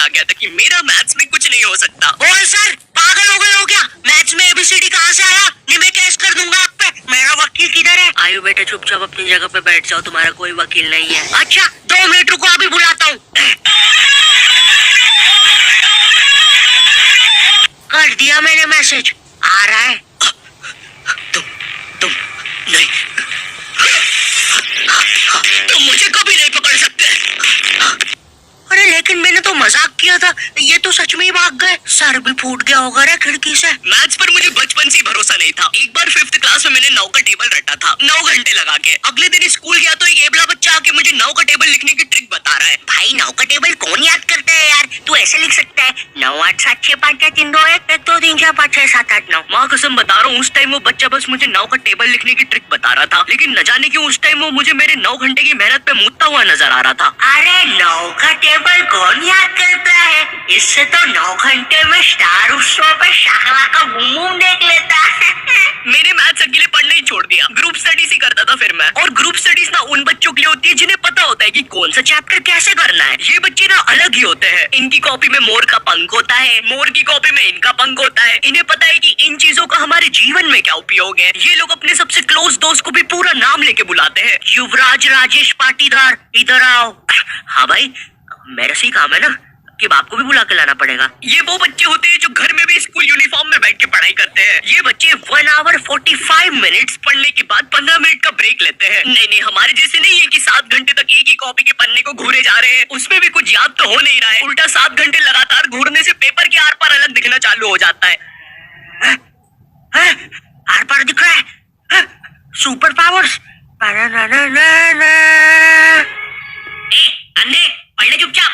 आ गया था कि मेरा मैथ्स में कुछ नहीं हो सकता। ओए सर, पागल हो गए हो क्या? मैथ्स में एबीसीडी कहाँ से आया? नहीं, मैं केस कर दूंगा आप पे। मेरा वकील किधर है? आयु बेटा चुपचाप अपनी जगह पे बैठ जाओ, तुम्हारा कोई वकील नहीं है। अच्छा 2 मिनट रुको, अभी बुलाता हूँ। कर दिया मैंने मैसेज, आ रहा है। तुम नहीं, तुम मुझे कभी नहीं पकड़ सकते। अरे लेकिन मैंने तो मजाक किया था, ये तो सच में ही भाग गए। सर भी फूट गया होगा रे खिड़की से। मैथ्स पर मुझे बचपन से भरोसा नहीं था। एक बार 5th क्लास में मैंने 9 का टेबल रटा था, 9 घंटे लगा के। अगले दिन स्कूल गया तो एक एबला बच्चा आके मुझे 9 का टेबल लिखने की ट्रिक बता रहा है। भाई 9 का टेबल कौन याद करता है यार? तू ऐसे लिख सकता है 9 8 7 6 5 4 3 2 1 1 2 3 4 5 6 7 8 9। माँ कसम बता रहा हूँ, उस टाइम वो बच्चा बस मुझे 9 का टेबल लिखने की ट्रिक बता रहा था, लेकिन न जाने क्यों उस टाइम वो मुझे मेरे 9 घंटे की मेहनत पे मुद्दा हुआ नजर आ रहा था। अरे 9 का टेबल कौन याद करता है? इससे तो 9 घंटे में स्टार उत्सव पे शाहरा का बूम देख लेता है। मैंने मैथ्स अकेले पढ़ना ही छोड़ दिया, ग्रुप स्टडीज ही करता था फिर मैं। और ग्रुप स्टडीज ना उन बच्चों के लिए होती है जिन्हें पता होता है कि कौन सा चैप्टर कैसे करना है। ये बच्चे ना अलग ही होते हैं। इनकी कॉपी में मोर का पंख होता है, मोर की कॉपी में इनका पंख होता है। इन्हें पता है कि इन चीजों का हमारे जीवन में क्या उपयोग है। ये लोग अपने सबसे क्लोज दोस्त को भी पूरा नाम लेके बुलाते हैं। युवराज राजेश पाटीदार, इधर आओ। हाँ भाई, मेरा सही काम है ना कि बाप को भी बुला के लाना पड़ेगा। ये वो बच्चे होते हैं जो घर में भी स्कूल यूनिफॉर्म में बैठ के पढ़ाई करते हैं। ये बच्चे 1 आवर 45 मिनट्स पढ़ने के बाद 15 मिनट का ब्रेक लेते हैं। नहीं, हमारे जैसे नहीं है कि 7 घंटे तक एक ही कॉपी के पन्ने को घूरे जा रहे हैं। उसमें भी कुछ याद तो हो नहीं रहा है, उल्टा 7 घंटे लगातार घूरने से पेपर के आर पार अलग दिखना चालू हो जाता है। आर पार दिख रहा है। Super powers. अंधे पढ़ने चुपचाप।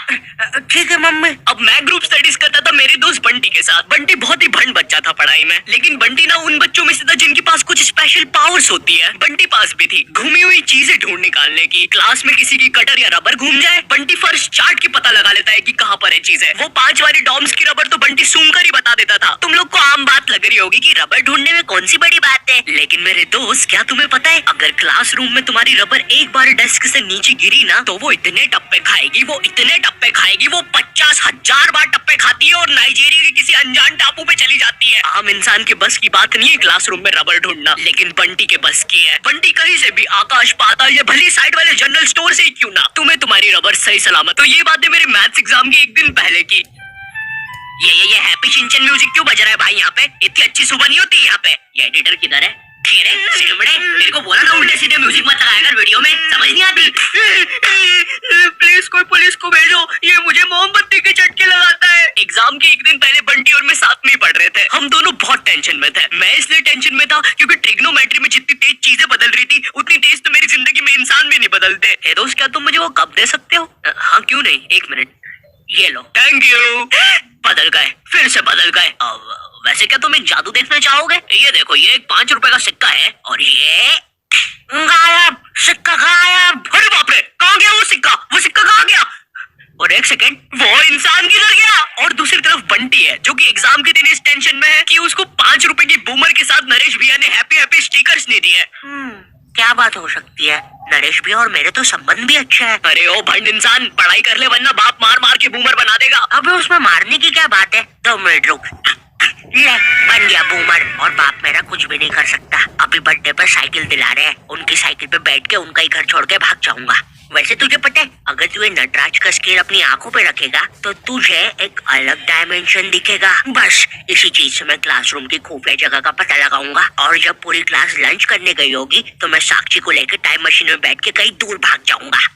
ठीक है मम्मी। अब मैं ग्रुप स्टडीज करता था मेरे दोस्त बंटी के साथ। बंटी बहुत ही भंड बच्चा था पढ़ाई में, लेकिन बंटी ना उन बच्चों में से था जिनके पास कुछ स्पेशल पावर्स होती है। बंटी पास भी थी घूमी हुई चीजें ढूंढ निकालने की। क्लास में किसी की कटर या रबर घूम जाए, बंटी फर्स्ट चार्ट की पता लगा लेता है कि कहाँ पर है चीज है। वो 5 वाली डॉम्स की रबर तो बंटी सूंघ कर ही बता देता था। तुम लोग को आम बात लग रही होगी कि रबर ढूंढने में कौन सी बड़ी बात है, लेकिन मेरे दोस्त क्या तुम्हें पता है, अगर क्लासरूम में तुम्हारी रबर एक बार डेस्क से नीचे गिरी ना तो वो इतने टप्पे खाएगी, वो इतने टप्पे खाएगी, वो 50,000 बार टप्पे खाती है और नाइजीरिया के किसी अनजान टापू पे चली जाती है। आम इंसान के बस की बात नहीं है क्लासरूम में रबर ढूंढना, लेकिन बंटी के बस की है। बंटी कहीं से भी आकाश पाताल या भली साइड वाले जनरल स्टोर से ही क्यों ना, तुम्हें तुम्हारी रबर सही सलामत। तो ये बातें मेरे मैथ्स एग्जाम के एक दिन पहले की। ये हैप्पी शिनचैन म्यूजिक क्यों बज रहा है भाई यहाँ पे? इतनी अच्छी सुबह नहीं होती यहाँ पे। ये एडिटर किधर है? मेरे को बोला ना उल्टे सीधे म्यूजिक मत लगाया कर वीडियो में, समझ नहीं आती। प्लीज कोई पुलिस को भेजो, ये मुझे मोमबत्ती के झटके लगाता है। एग्जाम के एक दिन पहले बंटी और मैं साथ में ही पढ़ रहे थे। हम दोनों बहुत टेंशन में थे। मैं इसलिए टेंशन में था क्योंकि ट्रिग्नोमेट्री में जितनी तेज चीजें बदल रही थी उतनी तेज तो मेरी जिंदगी में इंसान भी नहीं बदलते। हे दोस्त, क्या तुम मुझे वो कप दे सकते हो? हाँ क्यों नहीं, 1 मिनट। ये लो। Thank you. बदल गए, फिर से बदल गए। वैसे क्या तुम एक जादू देखना चाहोगे? ये देखो, ये एक 5 रुपए का सिक्का है और ये गायब। सिक्का गायब। अरे बाप रे, कहाँ गया वो सिक्का? वो सिक्का कहाँ गया? और 1 सेकेंड, वो इंसान किधर गया? और दूसरी तरफ बंटी है जो कि एग्जाम के दिन इस टेंशन में है कि उसको 5 रुपए की बूमर के साथ नरेश भैया ने हैप्पी हैप्पी स्टिकर्स नहीं दिए। क्या बात हो सकती है? नरेश भी और मेरे तो संबंध भी अच्छा है। अरे ओ भंड इंसान, पढ़ाई कर ले वरना बाप मार मार के बूमर बना देगा। अबे उसमें मारने की क्या बात है? 2 मिनट रुक। ले, बन गया बूमर और बाप मेरा कुछ भी नहीं कर सकता। अभी बर्थडे पर साइकिल दिला रहे हैं, उनकी साइकिल पे बैठ के उनका ही घर छोड़ के भाग जाऊंगा। वैसे तुझे पता है, अगर तू ये नटराज का स्केल अपनी आंखों पे रखेगा तो तुझे एक अलग डायमेंशन दिखेगा। बस इसी चीज से मैं क्लासरूम की खुफिया जगह का पता लगाऊंगा और जब पूरी क्लास लंच करने गई होगी तो मैं साक्षी को लेकर टाइम मशीन में बैठ के कहीं दूर भाग जाऊंगा।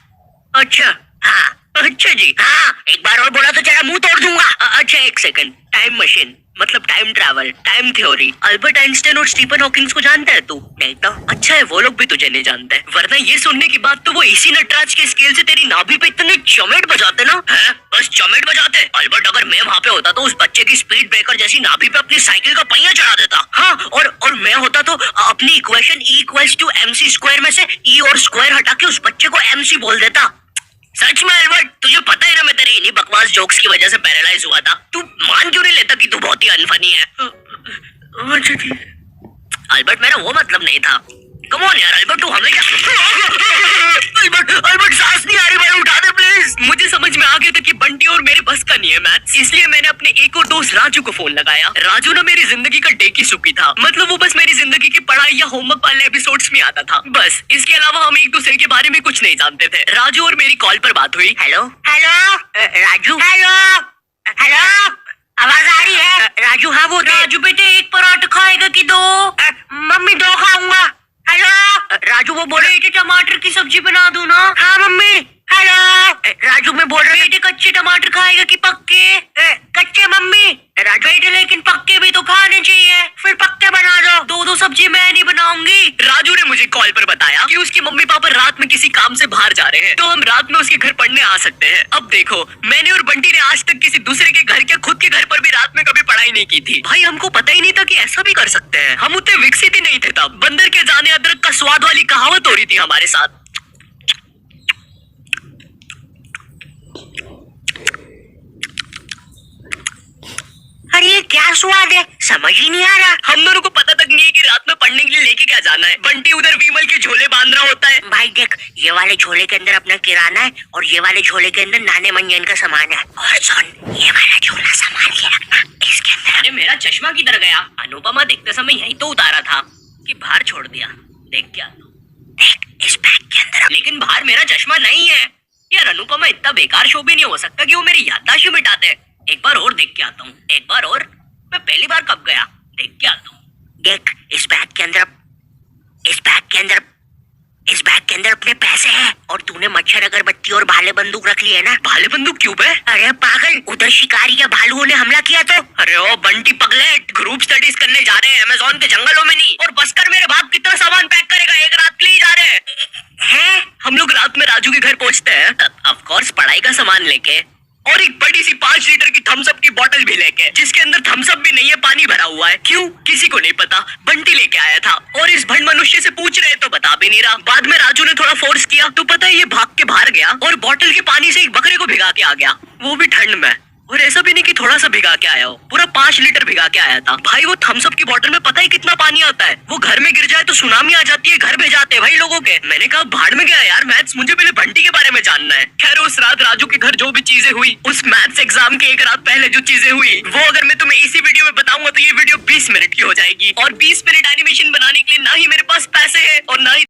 अच्छा हाँ। अच्छा जी। हाँ, एक बार और बोला तो तेरा मुंह तोड़ दूंगा। अच्छा 1 सेकंड, टाइम मशीन मतलब time travel, time theory, Albert Einstein और स्टीफन हॉकिंस को जानता है तू? नहीं तो। अच्छा है वो लोग भी तुझे नहीं जानते, वरना ये सुनने के बाद तो वो इसी नटराज के स्केल से तेरी नाभि पे इतने चमेट बजाते ना। है? बस चमेट बजाते। अल्बर्ट अगर मैं वहाँ पे होता तो उस बच्चे की स्पीड ब्रेकर जैसी नाभि पे अपनी साइकिल का पहिया चढ़ा देता। हाँ, और मैं होता तो अपनी इक्वेशन E=mc² में से E और स्क्वायर हटा के उस बच्चे को MC बोल देता। सच में अल्बर्ट, तुझे पता है ना मैं तेरे इन्हीं बकवास जोक्स की वजह से पैरालाइज हुआ था। तू मान क्यों नहीं लेता कि तू बहुत ही अनफनी है? अल्बर्ट, मेरा वो मतलब नहीं था। कम ऑन यार अल्बर्ट, तू हमें क्या? अल्बर्ट सांस नहीं आ रही भाई, उठा दे प्लीज। प्लीज। मुझे समझ में आ गया था कि बंटी और मेरे बस का नहीं है मैथ्स, इसलिए मैंने अपने एक और दोस्त राजू को फोन लगाया। राजू ना मेरी जिंदगी का डेकी सुखी था, मतलब वो बस मेरी जिंदगी की पढ़ाई या होमवर्क वाले एपिसोड्स में आता था बस। इसके अलावा हम एक दूसरे के बारे में कुछ नहीं जानते थे। राजू और मेरी कॉल पर बात हुई। Hello hello Raju, hello hello, आवाज आ रही है? राजू हाँ बोल। राजू बेटे एक पराठा खाएगा कि दो? मम्मी दो खाऊंगा। हेलो राजू, वो बोल रहे बेटे टमाटर की सब्जी बना दूं ना? हाँ मम्मी। हेलो राजू, मैं बोल रही बेटे कच्चे टमाटर खाएगा कि पक्के? कच्चे मम्मी। राजू बेटे लेकिन पक्के भी तो खाने चाहिए। फिर पक्के बना दो। दो सब्जी मैं नहीं बनाऊंगी। राजू ने मुझे कॉल पर बताया कि उसके मम्मी पापा रात में किसी काम से बाहर जा रहे हैं, तो हम रात में उसके घर पढ़ने आ सकते हैं। अब देखो, मैंने और बंटी ने आज तक किसी दूसरे के घर या खुद के घर पर भी रात में कभी पढ़ाई नहीं की थी। भाई हमको पता ही नहीं था कि ऐसा भी कर सकते हैं। हम उतने विकसित ही नहीं थे तब। बंदर के जाने अदरक का स्वाद वाली कहावत हो रही थी हमारे साथ। अरे ये क्या स्वाद है, समझ ही नहीं आ रहा। हम दोनों को पता तक नहीं है कि रात में पढ़ने के लिए लेके क्या जाना है। बंटी उधर विमल के झोले बांध रहा होता है। भाई देख, ये वाले झोले के अंदर अपना किराना है और ये वाले झोले के अंदर नाने मंजन का सामान है। और सुन, ये वाला झोला संभाल के रखना, इसके अंदर। अरे मेरा चश्मा किधर गया? अनुपमा देखते समय यही तो उतारा था कि बाहर छोड़ दिया। देख क्या, देख इस बैग के अंदर। लेकिन बाहर मेरा चश्मा नहीं है। यार अनुपमा इतना बेकार शो भी नहीं हो सकता कि वो मेरी याददाश्त ही मिटा दे। एक बार और देख के आता हूँ, एक बार और। मैं पहली बार कब गया, देख के आता हूँ। देख इस बैग के अंदर, इस बैग के अंदर, इस बैग के अंदर अपने पैसे हैं। और तूने मच्छर अगरबत्ती और भाले बंदूक रख ली है ना? भाले बंदूक क्यों बे? अरे पागल, उधर शिकारी या भालुओं ने हमला किया तो। अरे ओ बंटी पगलेट, ग्रुप स्टडीज करने जा रहे हैं अमेज़न के जंगलों में नहीं। और बस कर मेरे बाप कितना सामान पैक करेगा, एक रात के लिए जा रहे हैं। हम लोग रात में राजू के घर पहुंचते हैं, ऑफ कोर्स पढ़ाई का सामान लेके, और एक बड़ी सी 5 लीटर की थम्स अप की बोतल भी लेके, जिसके अंदर थम्स अप भी नहीं है, पानी भरा हुआ है। क्यों, किसी को नहीं पता। बंटी लेके आया था और इस भंड मनुष्य से पूछ रहे तो बता भी नहीं रहा। बाद में राजू ने थोड़ा फोर्स किया तो पता है ये भाग के बाहर गया और बोतल के पानी से एक बकरे को भिगा के आ गया, वो भी ठंड में। और ऐसा भी नहीं कि थोड़ा सा भिगा के आया हो, पूरा 5 लीटर भिगा के आया था। भाई वो थम्स अप की बोतल में पता ही कितना पानी आता है। वो घर में गिर जाए तो सुनामी आ जाती है, घर भेजाते हैं भाई लोगों के। मैंने कहा भाड़ में गया यार मैथ्स, मुझे पहले बंटी के बारे में जानना है। खैर उस रात राजू के घर जो भी चीजें हुई, उस मैथ्स एग्जाम के एक रात पहले जो चीजें हुई, वो अगर मैं तुम्हें इसी वीडियो में बताऊंगा तो ये वीडियो 20 मिनट की हो जाएगी। और 20 मिनट एनिमेशन बनाने के लिए ना ही मेरे पास पैसे है और ना ही